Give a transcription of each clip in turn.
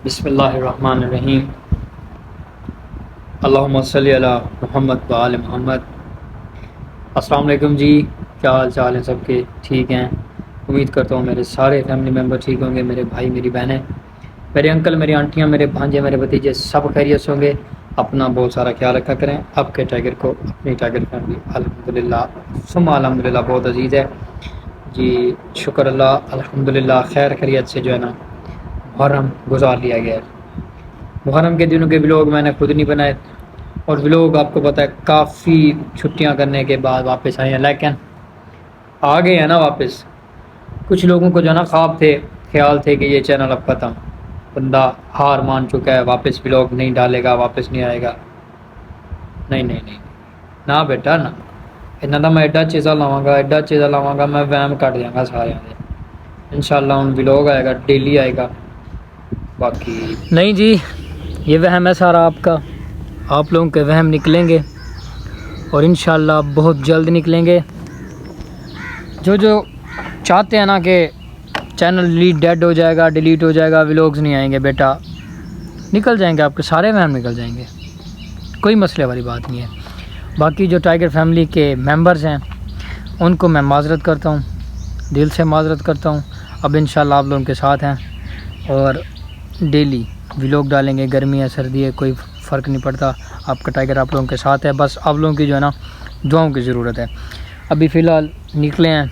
बिस्मिल्लाहिर्रहमानिर्रहीम। अल्लाहुम्मा सल्ली अला मुहम्मद व आले मोहम्मद। अस्सलाम वालेकुम जी, क्या हाल चाल है सबके? ठीक हैं? उम्मीद करता हूँ मेरे सारे फैमिली मेम्बर ठीक होंगे, मेरे भाई मेरी बहनें, मेरे अंकल मेरी आंटियाँ, मेरे भांजे मेरे भतीजे सब खैरियत से होंगे। अपना बहुत सारा ख्याल रखा करें। आपके टाइगर को अपनी टाइगर फैमिली अल्हम्दुलिल्लाह सुम्मा अल्हम्दुलिल्लाह बहुत अजीज़ है जी। शुक्र अल्लाह अल्हम्दुलिल्लाह खैर खैरियत से जो है ना मुहर्रम गुजार लिया गया है। मुहर्रम के दिनों के व्लॉग मैंने खुद नहीं बनाए, और व्लॉग आपको पता है काफ़ी छुट्टियां करने के बाद वापस आए हैं, लेकिन आ गए हैं ना वापस। कुछ लोगों को जो है ना ख्याल थे कि ये चैनल अब खत्म, बंदा हार मान चुका है, वापस व्लॉग नहीं डालेगा, वापस नहीं आएगा। नहीं नहीं नहीं, ना बेटा ना, इन्ना तो मैं एडा चीज़ा लावांगा मैं वहम कट जाऊंगा सारे दे। इंशाल्लाह हूँ व्लॉग आएगा, डेली आएगा। बाकी नहीं जी, ये वहम है सारा आपका। आप लोगों के वहम निकलेंगे और इंशाल्लाह बहुत जल्द निकलेंगे। जो जो चाहते हैं ना कि चैनल डेड हो जाएगा, डिलीट हो जाएगा, व्लॉग्स नहीं आएंगे, बेटा निकल जाएंगे, आपके सारे वहम निकल जाएंगे, कोई मसले वाली बात नहीं है। बाकी जो टाइगर फैमिली के मेंबर्स हैं उनको मैं माज़रत करता हूँ, दिल से माज़रत करता हूँ। अब इंशाल्लाह आप लोगों के साथ हैं और डेली व्लॉग डालेंगे। गर्मी है सर्दी है कोई फ़र्क नहीं पड़ता, आपका टाइगर आप लोगों के साथ है। बस आप लोगों की जो है ना दुआओं की ज़रूरत है। अभी फ़िलहाल निकले हैं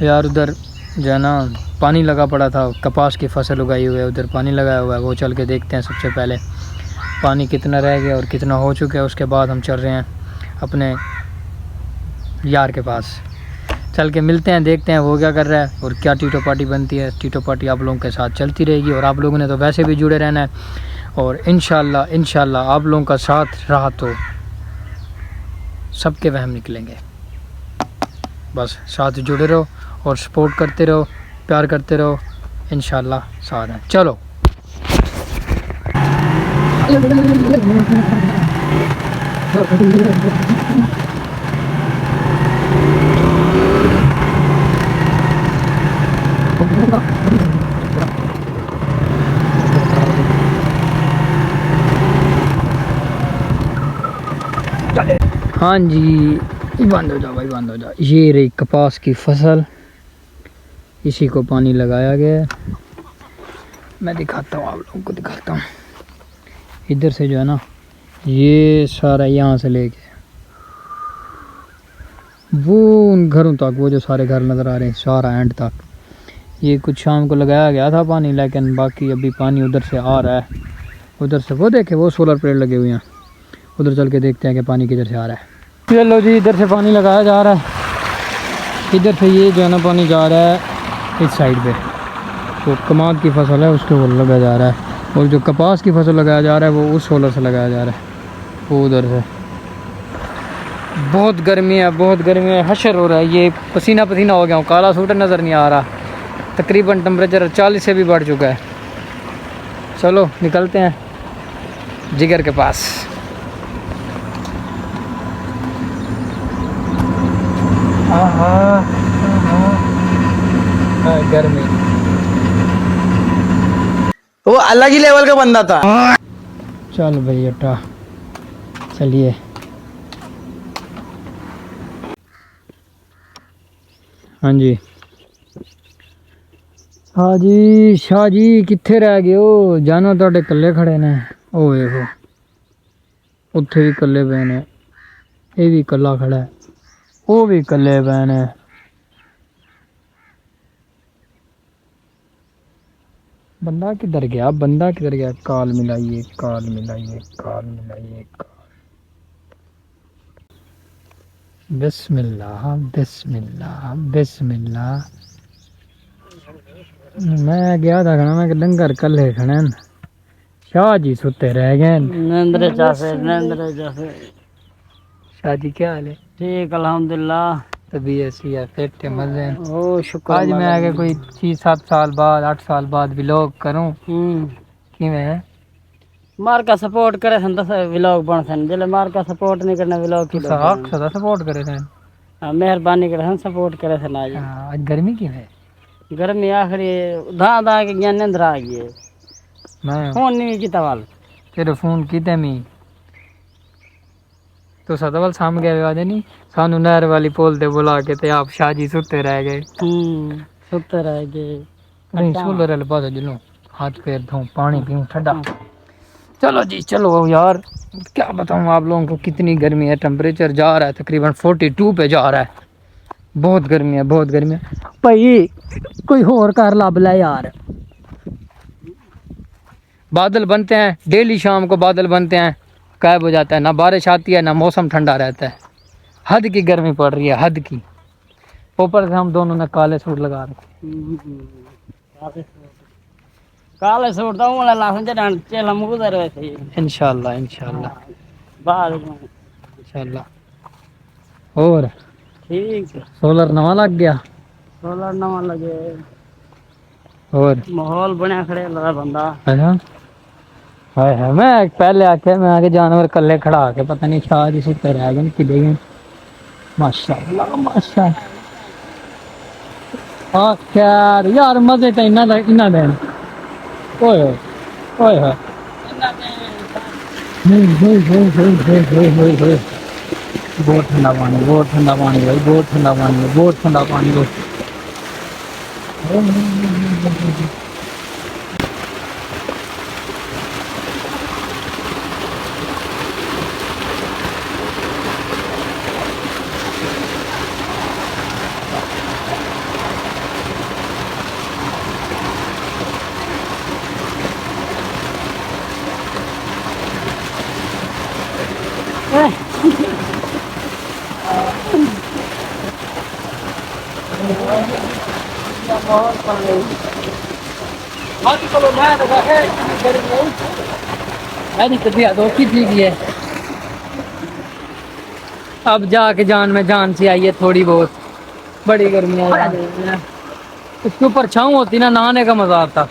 यार, उधर जो है ना पानी लगा पड़ा था, कपास की फसल उगाई हुई है, उधर पानी लगाया हुआ है, वो चल के देखते हैं सबसे पहले पानी कितना रह गया और कितना हो चुका है। उसके बाद हम चल रहे हैं अपने यार के पास, चल के मिलते हैं, देखते हैं वो क्या कर रहा है और क्या टीटो पार्टी बनती है। टीटो पार्टी आप लोगों के साथ चलती रहेगी और आप लोगों ने तो वैसे भी जुड़े रहना है। और इंशाल्लाह आप लोगों का साथ रहा तो सबके वहम निकलेंगे। बस साथ जुड़े रहो और सपोर्ट करते रहो, प्यार करते रहो, इंशाल्लाह साथ हैं। चलो हाँ जी, बंद हो जाओ भाई, बंद हो जाओ। ये रही कपास की फसल, इसी को पानी लगाया गया है। मैं दिखाता हूँ, आप लोगों को दिखाता हूँ। इधर से जो है ना ये सारा यहाँ से लेके वो उन घरों तक, वो जो सारे घर नज़र आ रहे हैं सारा एंड तक, ये कुछ शाम को लगाया गया था पानी, लेकिन बाकी अभी पानी उधर से आ रहा है। उधर से वो देखे वो सोलर प्लेट लगे हुए हैं, उधर चल के देखते हैं कि पानी किधर से आ रहा है। चलो जी, इधर से पानी लगाया जा रहा है, इधर से ये जो है ना पानी जा रहा है इस साइड पे, तो कमाद की फसल है उसके वो लगाया जा रहा है, और जो कपास की फसल लगाया जा रहा है वो उस सोलर से लगाया जा रहा है, वो उधर से। बहुत गर्मी है, हशर हो रहा है, ये पसीना पसीना हो गया हूँ, काला सूट नज़र नहीं आ रहा। तकरीबन टेम्परेचर 40 से भी बढ़ चुका है। चलो निकलते हैं जिगर के पास। गर्मी, वो अलग ही लेवल का बंदा था। चल भाई अट्टा, चलिए। हाँ जी, हाँ जी शाह जी कित्थे रह गए हो? जानो ਤੁਹਾਡੇ ਕੱਲੇ खड़े ने। ओ देखो उत्थे भी ਕੱਲੇ ਪਏ ਨੇ, ਇਹ ਵੀ ਕੱਲਾ खड़ा है, वो भी ਕੱਲੇ ਪਏ ਨੇ। बंदा किधर गया? काल मिलाइए, काल मिलाइए, काल मिलाइए, बिस्मिल्लाह बिस्मिल्लाह बिस्मिल्लाह। मैं गया था खाना, मैं डंगर कल्ले खड़े न, शाह जी सुते रह गए। नंदरे जाफे शाह जी क्या हाल है? ठीक अल्हम्दुलिल्लाह। तबीयत सी है, फिट है, मजे हैं। ओ शुक्र आज मैं आगे कोई 6-7 साल बाद 8 साल बाद व्लॉग करूं कि मैं मार का सपोर्ट करे सन तो व्लॉग बन सन, जले मार का सपोर्ट नहीं करना व्लॉग की साख सदा सपोर्ट करे थे। मेहरबानी करे सन, सपोर्ट करे सन। आज गर्मी क्यों है? गर्मी आखिरी धा धा के ज्ञान अंदर आ गई। मैं फोन नहीं किया वाल तेरे फोन किते मी तो सतवल साम गए वादे नहीं सानू नहर वाली पोल ते बुला के ते आप शाहजी सुते रह गए सुते रह गए नहीं सोलर वाले पास जिलो हाथ पैर धो पानी पीऊं ठंडा चलो जी चलो यार क्या बताऊं आप लोगों को कितनी गर्मी है टेम्परेचर जा रहा है तकरीबन 42 पे जा रहा है बहुत गर्मी है भाई कोई और कार लब ले यार बादल बनते हैं डेली शाम को बादल बनते हैं गायब हो जाता है ना बारिश आती है ना मौसम ठंडा रहता है हद की गर्मी पड़ रही है हद की ऊपर से हम दोनों ने काले सूट लगा रखे काले सूट तो वाला लासन चढ़ान चल हम उधर वैसे इंशाल्लाह बाद इंशाल्लाह और ठीक है सोलर नवा लग गया सोलर नवा लगे और माहौल बनया खड़े लगा बंदा अच्छा हाय हाय मैं पहले आके मैं आगे जानवर कल्ले खड़ा के पता नहीं शायद इसी तरह गए कि देंगे माशाल्लाह खैर यार मजे तो इन्ना देन ओए ओए होए बहुत ठंडा पानी भाई बहुत ठंडा पानी दोस्ती ठीक है अब जाके जान में जान से आई है थोड़ी बहुत बड़ी गर्मी है इसके ऊपर छाँव होती ना नहाने का मजा आता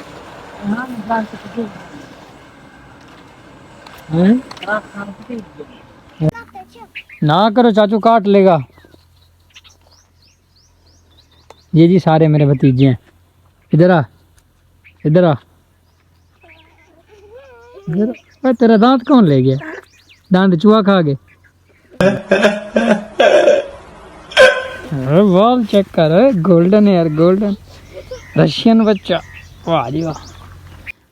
ना करो चाचू काट लेगा ये जी सारे मेरे भतीजे हैं इधर आ तेरा दांत कौन ले गया दांत चूहा खा गए बाल चेक कर गोल्डन यार गोल्डन रशियन बच्चा वाह जी वाह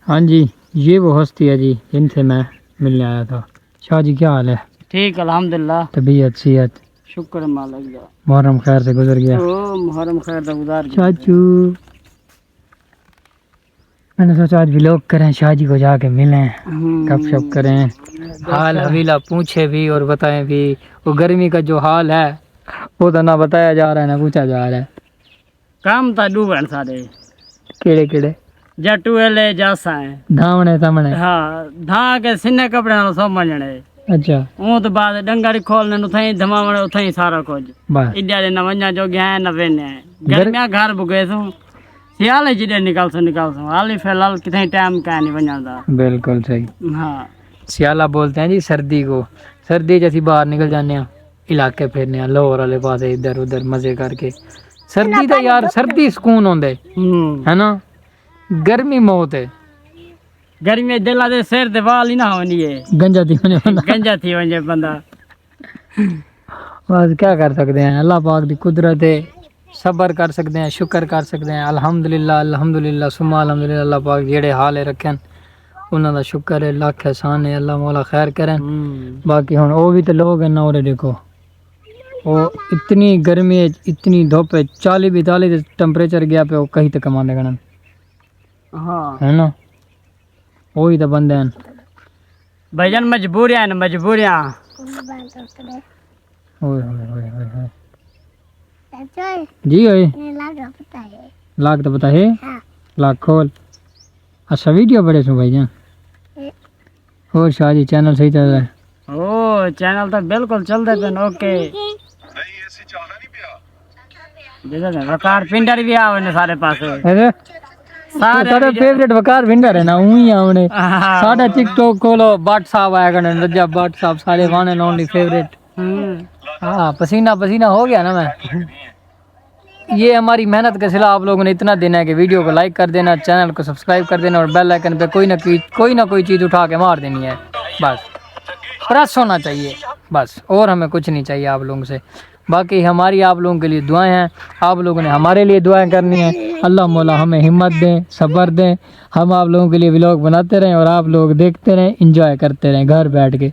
हाँ जी ये वो हस्ती है जी इनसे मैं मिलने आया था शाह जी क्या हाल है ठीक अल्हम्दुलिल्लाह तबीयत सेहत शुक्र मालिक का मुहर्रम खैर से गुजर गया ओ मुहर्रम खैर का गुजार चाचू मैंने सोचा आज व्लॉग करें शाह जी को जाके मिलें गपशप करें हाल हवीला पूछे भी और बताएं भी वो गर्मी का जो हाल है वो तो ना बताया जा रहा है ना पूछा जा रहा है काम था डूबन सारे केड़े जटू एले जासा है धावने सामने हाँ धा के सिन्ने कपड़े नाल सो मंजणे अच्छा वो तो बाद डंगारी खोलने नु थई धमावणे उथई सारा कुछ बस इड्या दे न वन्या जो गया न वेने गर्मिया घर बुगे सु सियाले जिडे निकाल सु हाली फिलहाल किथे टाइम का नहीं वन्यादा बिल्कुल सही हाँ सियाला बोलते हैं जी सर्दी को सर्दी जैसी बाहर निकल जाने हैं इलाके फिरने लाहौर वाले पास इधर उधर मजे करके सर्दी तो यार सर्दी सुकून होंदे है ना गर्मी मौत है गर्मी दिला दे सिर दे वाल ही ना होनी है गंजा थी होने बंदा गंजा थी वने बंदा बस क्या कर सकते हैं अल्लाह पाक की कुदरत है सब्र कर सकते हैं शुक्र कर सकते हैं अल्हम्दुलिल्लाह सुम्मा अल्हम्दुलिल्लाह अल्लाह पाक जेड़े हाल रखे उन्हों का शुक्र है लाख एहसान है अल्लाह मौला खैर करें बाकी हुण वो भी तो लोग हैं ना और देखो वो इतनी गर्मी है इतनी धुप है 40-42 टेम्परेचर गया पे वो कहीं तक कमाने गणन हाँ है ना वही तो बंदे हैं भाईजान मजबूरियां ओए जी ओए लाख तो पता है लाख खोल अच्छा वीडियो बड़े सो भाईजान और शाह जी चैनल सही चल रहा है ओ चैनल तो बिल्कुल चल रहे थे ओके वकार पिंडर भी आवे सारे पास अरे सारे फेवरेट वकार पिंडर है ना वही आवने साडा टिकटॉक खोलो बट साहब आया करने रजा बट साहब सारे वन एंड ओनली फेवरेट हाँ पसीना हो गया ना मैं ये हमारी मेहनत का सिला आप लोगों ने इतना देना है कि वीडियो को लाइक कर देना, चैनल को सब्सक्राइब कर देना और बेल आइकन पे कोई ना कोई चीज़ उठा के मार देनी है। बस प्रेस होना चाहिए बस, और हमें कुछ नहीं चाहिए आप लोगों से। बाकी हमारी आप लोगों के लिए दुआएं हैं, आप लोगों ने हमारे लिए दुआएं करनी है। अल्लाह मौला हमें हिम्मत दें, सब्र दें, हम आप लोगों के लिए व्लॉग बनाते रहें और आप लोग देखते रहें, इंजॉय करते रहें घर बैठ के।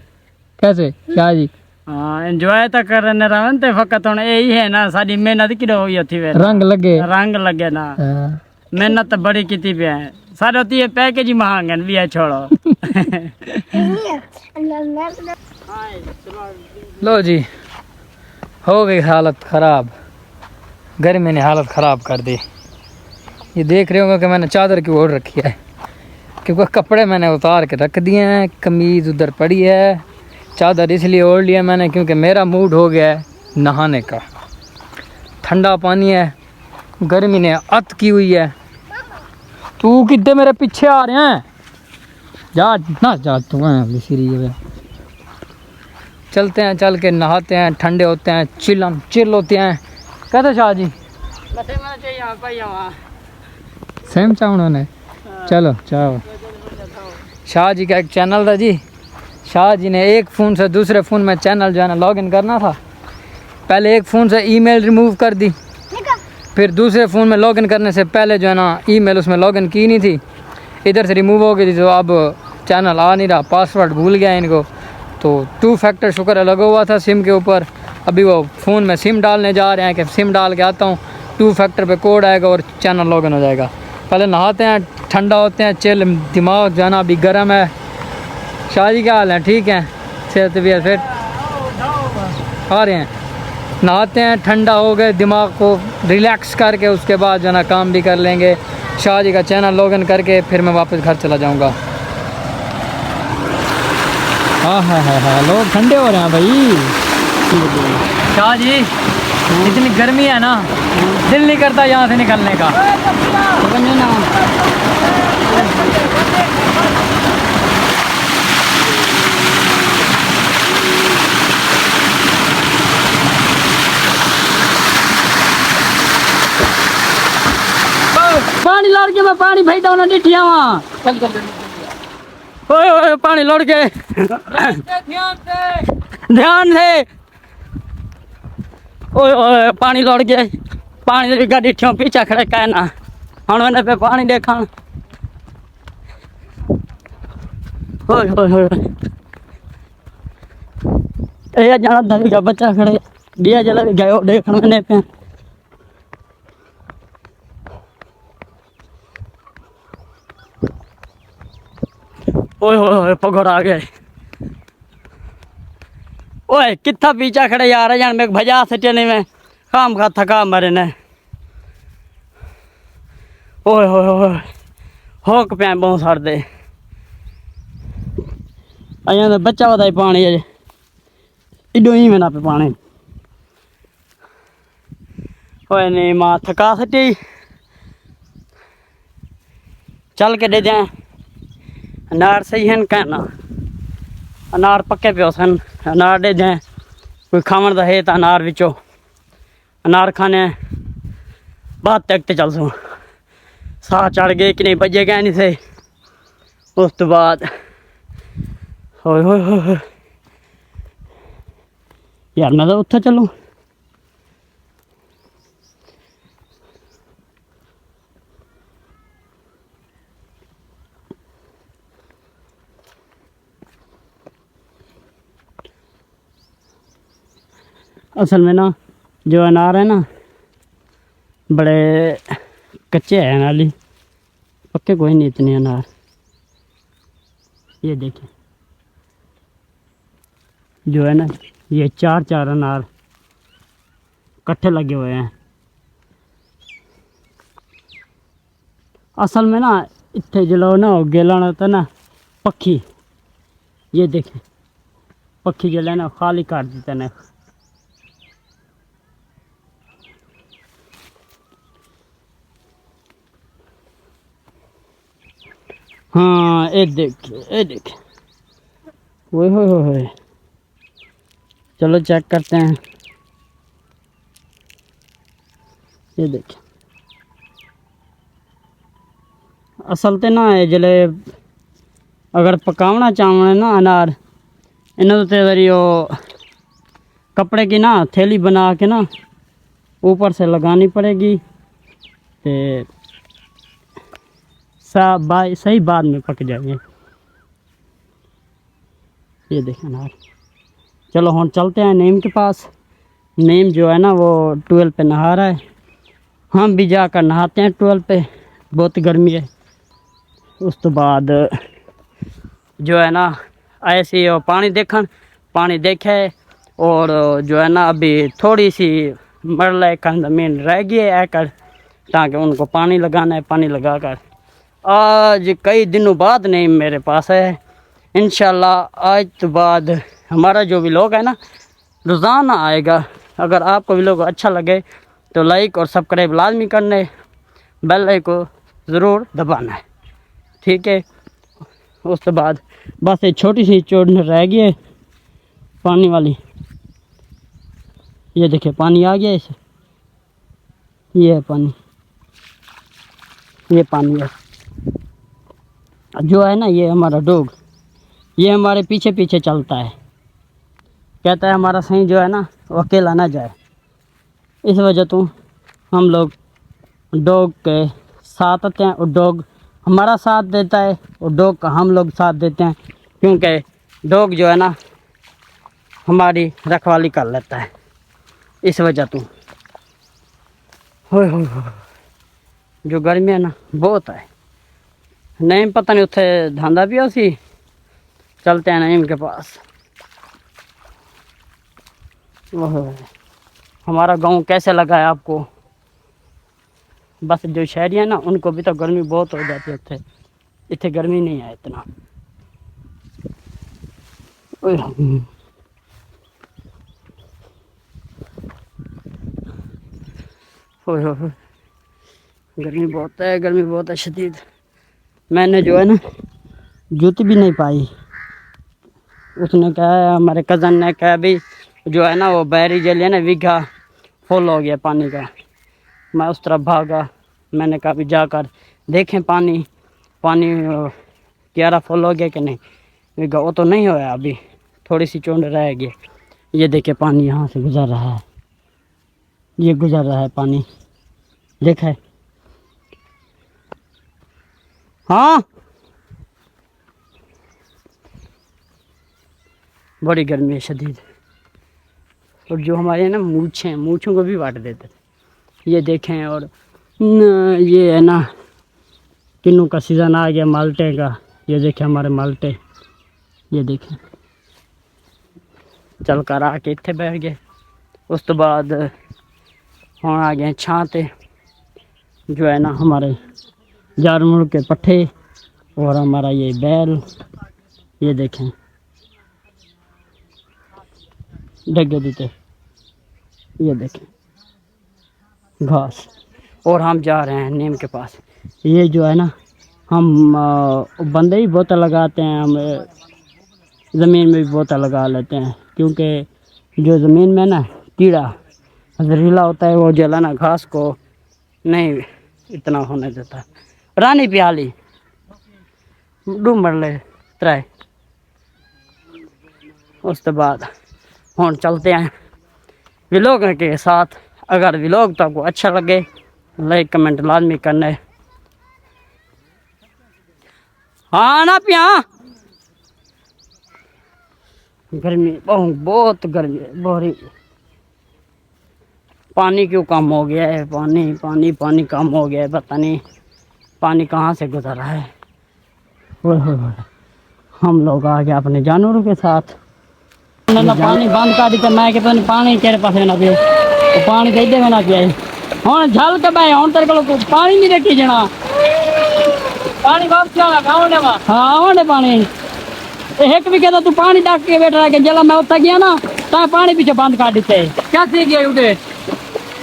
कैसे क्या जी? हाँ एंजॉय तो करने रहन ते फकत हुन यही है ना साडी मेहनत की हुई थी वे रंग लगे ना। हाँ। मेहनत तो बड़ी की पे है सारे होती है पैकेज ही महंगे भी है छोड़ो। लो जी हो गई हालत ख़राब, गर्मी ने हालत ख़राब कर दी। ये देख रहे होंगे कि मैंने चादर क्यों ओढ़ रखी है, क्योंकि कपड़े मैंने उतार के रख दिए हैं, कमीज़ उधर पड़ी है, चादर इसलिए ओढ़ लिया मैंने क्योंकि मेरा मूड हो गया है नहाने का। ठंडा पानी है, गर्मी ने अत की हुई है। तू कितने मेरे पीछे आ रहे हैं? जा ना जा तू है। चलते हैं, चल के नहाते हैं, ठंडे होते हैं, चिल होते हैं। कहते शाह जी सेम चावल ने चलो चाहो। शाह जी का एक चैनल था जी, शाह जी ने एक फ़ोन से दूसरे फ़ोन में चैनल जो है ना लॉगिन करना था। पहले एक फ़ोन से ईमेल रिमूव कर दी, फिर दूसरे फ़ोन में लॉगिन करने से पहले जो है ना ईमेल उसमें लॉगिन की नहीं थी, इधर से रिमूव हो गई थी, तो अब चैनल आ नहीं रहा, पासवर्ड भूल गया इनको। तो 2 फैक्टर शुक्र लगा हुआ था सिम के ऊपर, अभी वो फ़ोन में सिम डालने जा रहे हैं कि सिम डाल के आता हूँ, 2 फैक्टर पे कोड आएगा और चैनल लॉगिन हो जाएगा। पहले नहाते हैं, ठंडा होते हैं, चिल, दिमाग जो है ना अभी गर्म है। शाह जी क्या हाल है? ठीक है, सेहत भी फिर आ रहे हैं, नहाते हैं, ठंडा हो गए, दिमाग को रिलैक्स करके उसके बाद जो है ना काम भी कर लेंगे। शाह जी का चैनल लॉगिन करके फिर मैं वापस घर चला जाऊँगा। हाँ लोग ठंडे हो रहे हैं भाई। शाह जी इतनी गर्मी है ना, दिल नहीं करता यहाँ से निकलने का। पानी लड़ के मैं पानी भेजता हूँ डिठिया वहाँ। ओए पानी लड़ के ध्यान से ओए पानी लड़ के पानी गाड़ी ठियों पीछा खड़े कहना हम मैंने पे पानी देखा। जाना धरी का बच्चा खड़े दिया जला गए देख मैंने पे। ओए पकड़ आ गए। ओए कितना पीछा खड़े यार, जान में भजा से चले में काम का थका मरे ने। ओए होक पे बहुत सार दे अजा तो बच्चा बताई पानी अजे इडो ही में ना पे पानी। ओए नहीं माँ थका सटी चल के दे जाए। अनार सही है कहना, अनार पक्के पे सन, अनार दे जाए कोई खावन का है तो अनार विचो अनार खाने बाद तक तो चल सो साह चढ़ गए कि नहीं बजे गए नहीं से। उस तो बाद हो यार मैं तो उत्थे चलूँ। असल में ना जो अनार है ना बड़े कच्चे हैं नाली, पक्के कोई नहीं इतने अनार। ये देखिए जो है ना ये 4 अनार इकट्ठे लगे हुए हैं। असल में ना इतने जलो ना गेलन होता ना पक्षी, ये देखें पक्षी जो है ना खाली कर देते ना। हाँ ये देख वो हो चलो चेक करते हैं। ये देखिए असल ते ना जले अगर पकावना चावना ना अनार इन्हों ते वरी वो कपड़े की ना थैली बना के ना ऊपर से लगानी पड़ेगी ते सही बाद में पक जाएंगे। ये देखें अनार। चलो हम चलते हैं नीम के पास। नीम जो है ना वो ट्वेल्व पे नहा रहा है, हम भी जाकर नहाते हैं ट्वेल्व पे, बहुत गर्मी है। उस तो बाद जो है ना ऐसे ही पानी देखे और जो है ना अभी थोड़ी सी मरल का ज़मीन रह गई है आकर, ताकि उनको पानी लगाना है। पानी लगाकर आज कई दिनों बाद नहीं मेरे पास है। इंशाल्लाह आज तो बाद हमारा जो व्लॉग है ना रोज़ाना आएगा। अगर आपको व्लॉग अच्छा लगे तो लाइक और सब्सक्राइब लाजमी करना है, बेल आइकन को ज़रूर दबाना है, ठीक है। उस तो बाद बस एक छोटी सी चोट रह गई है पानी वाली। ये देखिए पानी आ गया इसे, ये है पानी, ये पानी है जो है ना। ये हमारा डॉग ये हमारे पीछे पीछे चलता है, कहता है हमारा सही जो है ना वो अकेला ना जाए। इस वजह तो हम लोग डॉग के साथ आते हैं और डॉग हमारा साथ देता है और डॉग का हम लोग साथ देते हैं, क्योंकि डॉग जो है ना हमारी रखवाली कर लेता है। इस वजह तो हो जो गर्मी है ना बहुत है। नहीं पता नहीं उत्थे धंधा भी उसी। चलते हैं नईम के पास। ओहो हमारा गांव कैसे लगा है आपको? बस जो शहरी है ना उनको भी तो गर्मी बहुत हो जाती है, इतने गर्मी नहीं है इतना। गर्मी बहुत है, गर्मी बहुत है शदीद। मैंने जो है ना जूती भी नहीं पाई। उसने कहा, हमारे कज़न ने कहा भी जो है ना वो बैरी जली है ना वीघा फुल हो गया पानी का। मैं उस तरफ भागा, मैंने कहा भी जाकर देखें पानी क्यारा फुल हो गया कि नहीं। वीघा वो तो नहीं होया, अभी थोड़ी सी चूंड रह गई। ये देखे पानी यहाँ से गुजर रहा है, ये गुजर रहा है पानी, देखा है। हाँ बड़ी गर्मी है शदीद। और जो हमारे ना मूछों को भी बांट देते थे, ये देखें। और ये है ना किन्नू का सीज़न आ गया माल्टे का। ये देखें हमारे माल्टे, ये देखें चल कर आके इतने बैठ गए। उस तो बाद हम आ गए छाते, जो है ना हमारे जानवर के पट्ठे और हमारा ये बैल, ये देखें डगे देते, ये देखें घास। और हम जा रहे हैं नीम के पास। ये जो है ना हम बंदे ही बोतल लगाते हैं, हम ज़मीन में भी बोतल लगा लेते हैं, क्योंकि जो ज़मीन में ना कीड़ा जहरीला होता है वो जला ना घास को नहीं इतना होने देता। रानी प्याली डूमर ले त्राय। उस तो बाद हम चलते हैं व्लॉग के साथ। अगर व्लॉग तो आपको अच्छा लगे लाइक कमेंट लाजमी करना है। हाँ ना पिया गर्मी बहुत गर्मी है बोरी। पानी क्यों कम हो गया है? पानी कम हो गया है, पता नहीं पानी कहाँ से गुजर रहा है। हम लोग आ गए अपने जानवरों के साथ। ना पानी बंद कर दी, मैं कि पानी तेरे पास ना पिए, तो पानी दे दे ना पिए। हूँ झल के बह हूँ तेरे को पानी नहीं रखी जाना, पानी वापस हाँ आने पानी एक भी कहता तू पानी डाक के बैठ रहा। जला मैं उत्तर गया ना तो पानी पीछे बंद कर देते। क्या सीख गया उठे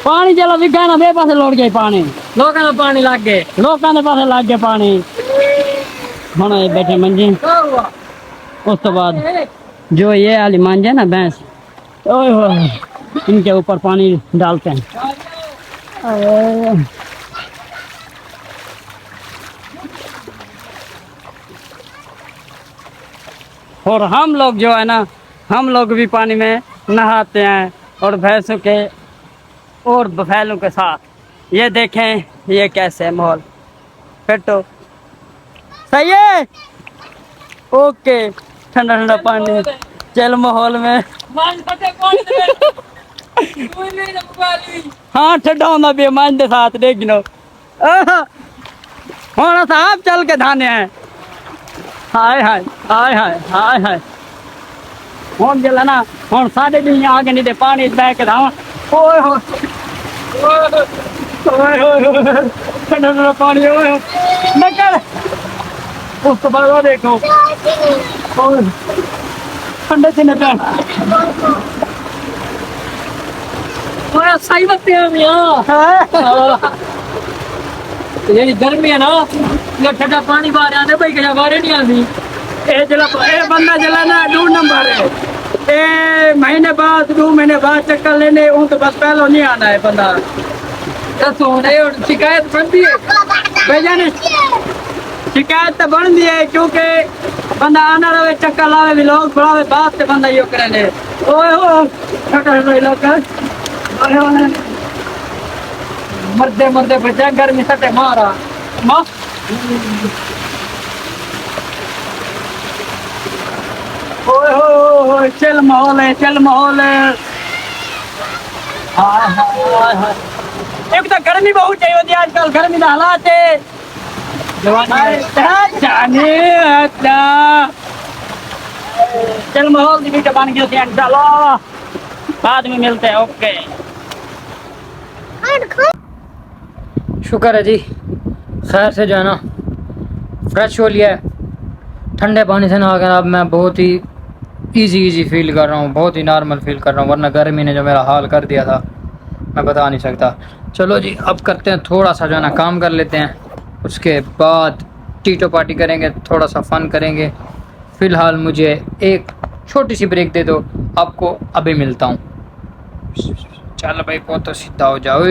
पानी जला विघा ना मेरे पास लौट गया पानी, लोगों का पानी लग गए, लोगों के पास लग गया पानी। हम बैठे मंजी। उस तो बाद जो ये वाली मांझ है ना भैंस, इनके ऊपर पानी डालते हैं। और हम लोग जो है ना, हम लोग भी पानी में नहाते हैं और भैंसों के और बफैलों के साथ। ये देखें ये कैसे है माहौल। फिर तो सही है। ओके, ठंडा ठंडा पानी, चल माहौल में। हाँ ठंडा होना भी मान दे साथ देख गिनो होना साहब चल के धाने हैं। हाय हाय हाय हाय हाय हाय हम जला ना हम साढ़े भी आगे नहीं दे पानी बह के धावा। ओए हो ठंडा ठंडा पानी। ओए हो निकल उसको बाद वो देखो ठंडे से निकल। सही बात है ये गर्मी है ना, ये ठंडा पानी बाहर आने भाई क्या बाहर नहीं आती। ए जला ए बंदा जला ना 2 नंबर है। ए महीने बाद 2 महीने बाद चक्कर लेने उन तो बस पहले नहीं आना है बंदा। शिकायत बनती है भैया ने, शिकायत तो बनती है क्योंकि बंदा आना रहे चक्कर लावे भी लोग बुलावे बात से बंदा यो करे। ओए हो छोटा लोग मरते मरते बचा गर्मी सटे मारा ओए हो चल माहौल है, चल माहौल है। हाँ हाँ हाँ एक तो गर्मी बहुत चाहिए होती है आजकल, गर्मी का हालात है जाने। चल माहौल की बन गई, चलो बाद में मिलते हैं। ओके शुक्र है जी, खैर से जो है ना फ्रेश हो लिया है। ठंडे पानी से नहाकर अब मैं बहुत ही इजी फील कर रहा हूँ, बहुत ही नॉर्मल फील कर रहा हूँ। वरना गर्मी ने जो मेरा हाल कर दिया था मैं बता नहीं सकता। चलो जी अब करते हैं थोड़ा सा जो है ना काम कर लेते हैं, उसके बाद टीटो पार्टी करेंगे, थोड़ा सा फन करेंगे। फ़िलहाल मुझे एक छोटी सी ब्रेक दे दो, आपको अभी मिलता हूँ। चलो भाई बहुत तो सीधा हो जाओ।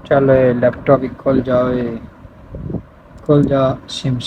चलो लैपटॉप ही खुल जाओ, खुल जा सिम।